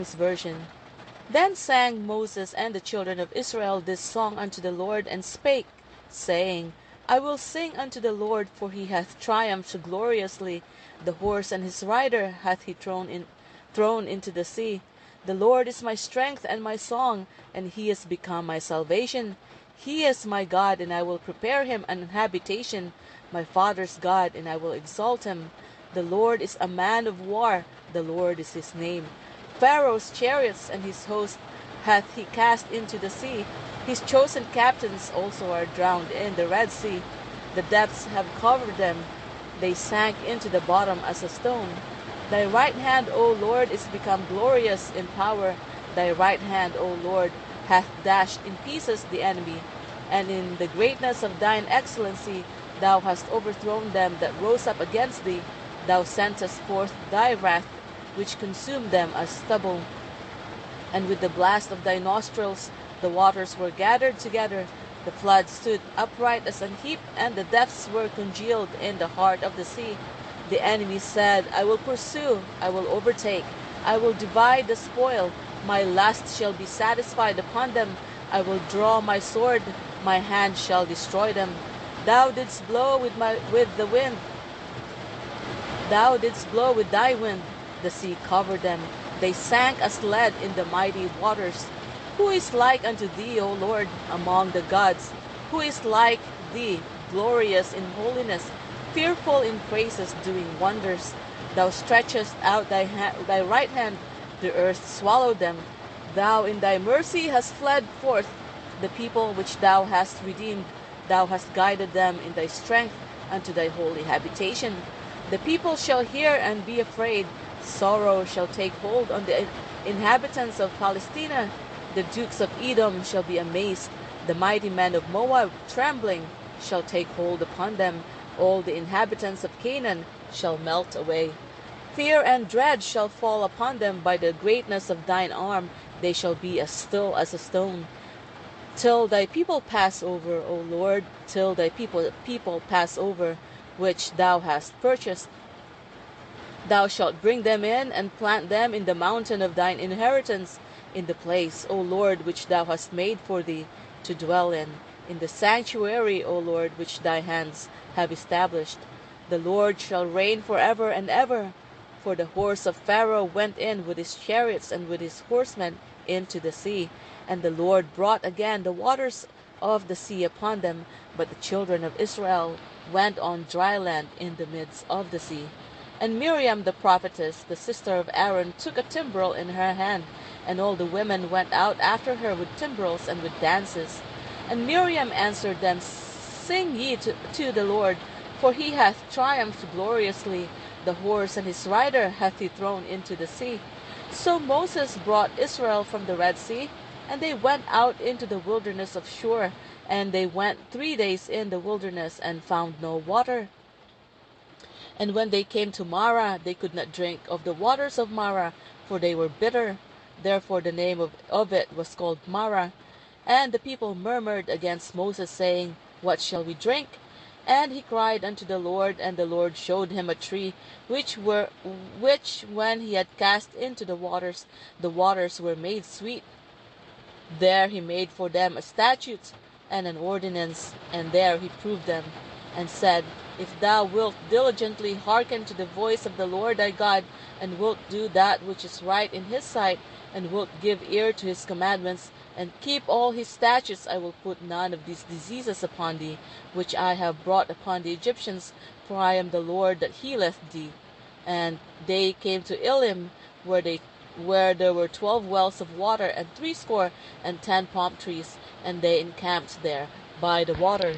Version. Then sang Moses and the children of Israel this song unto the Lord, and spake, saying, I will sing unto the Lord, for he hath triumphed gloriously. The horse and his rider hath he thrown into the sea. The Lord is my strength and my song, and he is become my salvation. He is my God, and I will prepare him an habitation, my father's God, and I will exalt him. The Lord is a man of war, the Lord is his name. Pharaoh's chariots and his host hath he cast into the sea. His chosen captains also are drowned in the Red Sea. The depths have covered them. They sank into the bottom as a stone. Thy right hand, O Lord, is become glorious in power. Thy right hand, O Lord, hath dashed in pieces the enemy. And in the greatness of thine excellency thou hast overthrown them that rose up against thee. Thou sentest forth thy wrath, which consumed them as stubble. And with the blast of thy nostrils the waters were gathered together. The flood stood upright as an heap, and the depths were congealed in the heart of the sea. The enemy said, I will pursue, I will overtake, I will divide the spoil. My lust shall be satisfied upon them. I will draw my sword, my hand shall destroy them. Thou didst blow with the wind. Thou didst blow with thy wind. The sea covered them. They sank as lead in the mighty waters. Who is like unto thee, O Lord, among the gods? Who is like thee, glorious in holiness, fearful in praises, doing wonders? Thou stretchest out thy right hand, the earth swallowed them. Thou in thy mercy hast fled forth the people which thou hast redeemed. Thou hast guided them in thy strength unto thy holy habitation. The people shall hear and be afraid. Sorrow shall take hold on the inhabitants of Palestina. The dukes of Edom shall be amazed. The mighty men of Moab, trembling, shall take hold upon them. All the inhabitants of Canaan shall melt away. Fear and dread shall fall upon them by the greatness of thine arm. They shall be as still as a stone. Till thy people pass over, O Lord, till thy people pass over, which thou hast purchased. Thou shalt bring them in and plant them in the mountain of thine inheritance, in the place, O Lord, which thou hast made for thee to dwell in the sanctuary, O Lord, which thy hands have established. The Lord shall reign forever and ever. For the horse of Pharaoh went in with his chariots and with his horsemen into the sea, and the Lord brought again the waters of the sea upon them. But the children of Israel went on dry land in the midst of the sea. And Miriam the prophetess, the sister of Aaron, took a timbrel in her hand, and all the women went out after her with timbrels and with dances. And Miriam answered them, Sing ye to the Lord, for he hath triumphed gloriously. The horse and his rider hath he thrown into the sea. So Moses brought Israel from the Red Sea, and they went out into the wilderness of Shur. And they went 3 days in the wilderness, and found no water. And when they came to Marah, they could not drink of the waters of Marah, for they were bitter. Therefore the name of it was called Marah. And the people murmured against Moses, saying, What shall we drink? And he cried unto the Lord, and the Lord showed him a tree, which when he had cast into the waters were made sweet. There he made for them a statute and an ordinance, and there he proved them, and said, If thou wilt diligently hearken to the voice of the Lord thy God, and wilt do that which is right in his sight, and wilt give ear to his commandments, and keep all his statutes, I will put none of these diseases upon thee, which I have brought upon the Egyptians, for I am the Lord that healeth thee. And they came to Elim, where there were 12 wells of water, and 70 and 10 palm trees, and they encamped there by the water.